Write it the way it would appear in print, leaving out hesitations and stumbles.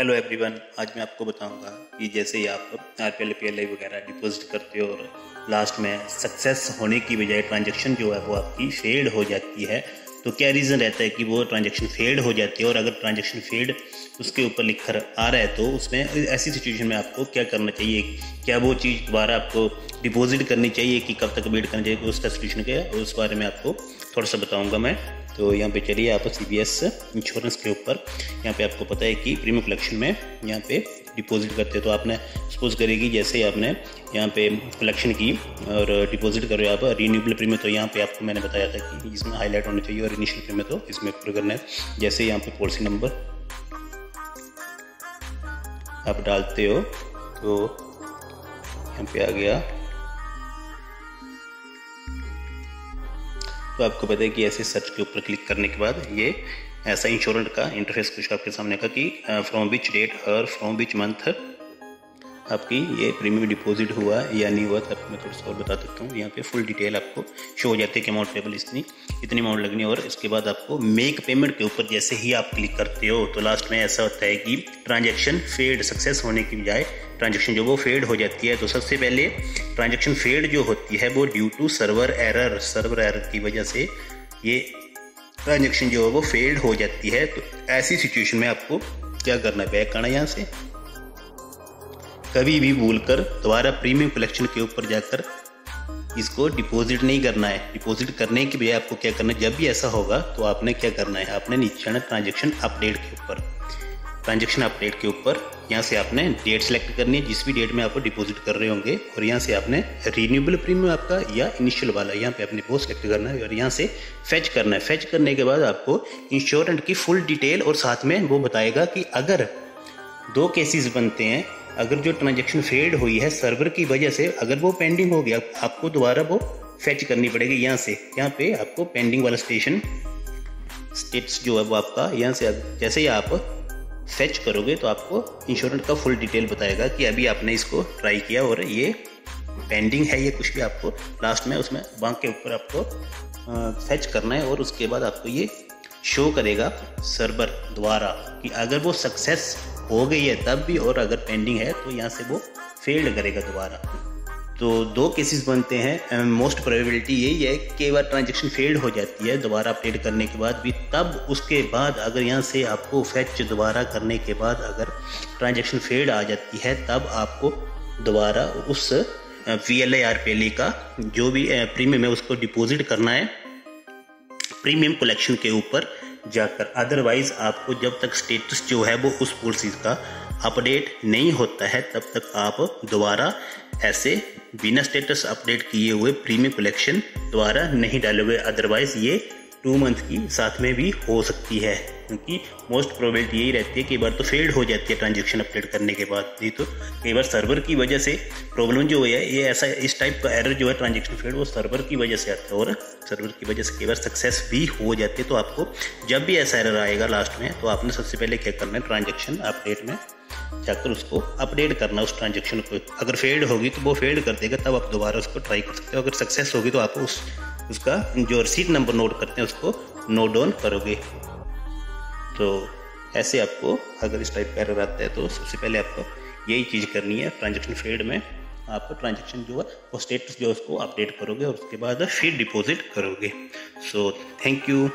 Hello everyone, आज मैं आपको बताऊंगा कि जैसे ही आप RPL PLI वगैरह डिपॉजिट करते हो और लास्ट में सक्सेस होने की बजाय ट्रांजैक्शन जो है वो आपकी फेल्ड हो जाती है, तो क्या रीज़न रहता है कि वो ट्रांजैक्शन फेल्ड हो जाती है। और अगर ट्रांजैक्शन फेल्ड उसके ऊपर लिखकर आ रहा है तो उसमें ऐसी सिचुएशन में आपको क्या करना चाहिए, क्या वो चीज़ दोबारा आपको डिपॉजिट करनी चाहिए कि कब तक वेट करना चाहिए, उसका सोल्यूशन क्या है उस बारे में आपको थोड़ा सा बताऊंगा मैं। तो यहाँ पे चलिए आप CBS इंश्योरेंस के ऊपर, यहाँ पे आपको पता है कि प्रीमियम कलेक्शन में यहाँ पे डिपॉजिट करते हैं। तो आपने सपोज करेगी जैसे ही आपने यहाँ पे कलेक्शन की और डिपॉजिट कर रहे हो आप रीन्यूएबल प्रीमियम, तो यहाँ पे आपको मैंने बताया था कि इसमें हाईलाइट होना चाहिए और इनिशियल प्रीमियम तो इसमें पूरा करना है। जैसे यहाँ पे पॉलिसी नंबर आप डालते हो तो यहाँ पे आ गया, तो आपको पता है कि ऐसे सर्च के ऊपर क्लिक करने के बाद ये ऐसा इंश्योरेंस का इंटरफेस कुछ आपके सामने का कि फ्रॉम विच डेट और फ्रॉम विच मंथ आपकी ये प्रीमियम डिपॉजिट हुआ या नहीं हुआ। तो आपको मैं थोड़ा सा और बता सकता हूँ। यहाँ पे फुल डिटेल आपको शो हो जाती है कि अमाउंट पेबल इतनी अमाउंट लगनी है। और इसके बाद आपको मेक पेमेंट के ऊपर जैसे ही आप क्लिक करते हो तो लास्ट में ऐसा होता है कि ट्रांजैक्शन फेल्ड, सक्सेस होने की बजाय ट्रांजैक्शन जो वो फेल्ड हो जाती है। तो सबसे पहले ट्रांजैक्शन फेल्ड जो होती है वो ड्यू टू सर्वर एरर की वजह से ये ट्रांजैक्शन जो है वो फेल्ड हो जाती है। तो ऐसी सिचुएशन में आपको क्या करना है, बैक करना है यहाँ से। कभी भी भूलकर दोबारा प्रीमियम कलेक्शन के ऊपर जाकर इसको डिपॉजिट नहीं करना है। डिपॉजिट करने की बजाय आपको क्या करना है, जब भी ऐसा होगा तो आपने क्या करना है, आपने नीचे आना ट्रांजैक्शन अपडेट के ऊपर। ट्रांजैक्शन अपडेट के ऊपर यहाँ से आपने डेट सेलेक्ट करनी है, जिस भी डेट में आप डिपॉजिट कर रहे होंगे। और यहाँ से आपने रीन्यूएबल प्रीमियम आपका या इनिशियल वाला यहाँ पे आपने वो सेलेक्ट करना है और यहाँ से फेच करना है। फेच करने के बाद आपको इंश्योरेंस की फुल डिटेल और साथ में वो बताएगा कि अगर दो केसेस बनते हैं, अगर जो ट्रांजैक्शन फेल्ड हुई है सर्वर की वजह से, अगर वो पेंडिंग हो गया, आपको दोबारा वो फेच करनी पड़ेगी। यहाँ से यहाँ पे आपको पेंडिंग वाला स्टेटस जो है वो आपका यहाँ से जैसे ही आप फेच करोगे तो आपको इंश्योरेंस का फुल डिटेल बताएगा कि अभी आपने इसको ट्राई किया और ये पेंडिंग है, ये कुछ भी आपको लास्ट में उसमें बैंक के ऊपर आपको फेच करना है। और उसके बाद आपको ये शो करेगा सर्वर द्वारा कि अगर वो सक्सेस हो गई है तब भी, और अगर पेंडिंग है तो यहाँ से वो फेल्ड करेगा दोबारा। तो दो केसेस बनते हैं। मोस्ट प्रोबेबिलिटी यही है कि कई बार ट्रांजैक्शन फेल्ड हो जाती है दोबारा अपडेट करने के बाद भी, तब उसके बाद अगर यहाँ से आपको फेच दोबारा करने के बाद अगर ट्रांजैक्शन फेल्ड आ जाती है तब आपको दोबारा उस PLI RPLI का जो भी प्रीमियम है उसको डिपॉजिट करना है प्रीमियम कलेक्शन के ऊपर जाकर। अदरवाइज आपको जब तक स्टेटस जो है वो उस पॉलिसी का अपडेट नहीं होता है तब तक आप दोबारा ऐसे बिना स्टेटस अपडेट किए हुए प्रीमियम कलेक्शन दोबारा नहीं डालोगे। अदरवाइज ये 2 मंथ की साथ में भी हो सकती है, क्योंकि मोस्ट प्रोबेबिलिटी यही रहती है कि बार तो फेल्ड हो जाती है ट्रांजैक्शन अपडेट करने के बाद। नहीं तो कई बार सर्वर की वजह से प्रॉब्लम जो है ये ऐसा इस टाइप का एरर जो है ट्रांजैक्शन फेल्ड वो सर्वर की वजह से आता है और सर्वर की वजह से कई बार सक्सेस भी हो जाती है। तो आपको जब भी ऐसा एरर आएगा लास्ट में तो आपने सबसे पहले क्या करना है, ट्रांजैक्शन अपडेट में जाकर उसको अपडेट करना उस ट्रांजैक्शन को। अगर फेल्ड होगी तो वो फेल्ड कर देगा, तब आप दोबारा उसको ट्राई कर सकते हो। अगर सक्सेस होगी तो आप उसका जो रिसीट नंबर नोट करते हैं उसको नोट डाउन करोगे। तो ऐसे आपको अगर इस टाइप का एरर आता है तो सबसे पहले आपको यही चीज़ करनी है, ट्रांजैक्शन फेल्ड में आप ट्रांजैक्शन जो है वो स्टेटस जो है उसको अपडेट करोगे और उसके बाद फिर डिपॉजिट करोगे। So thank you.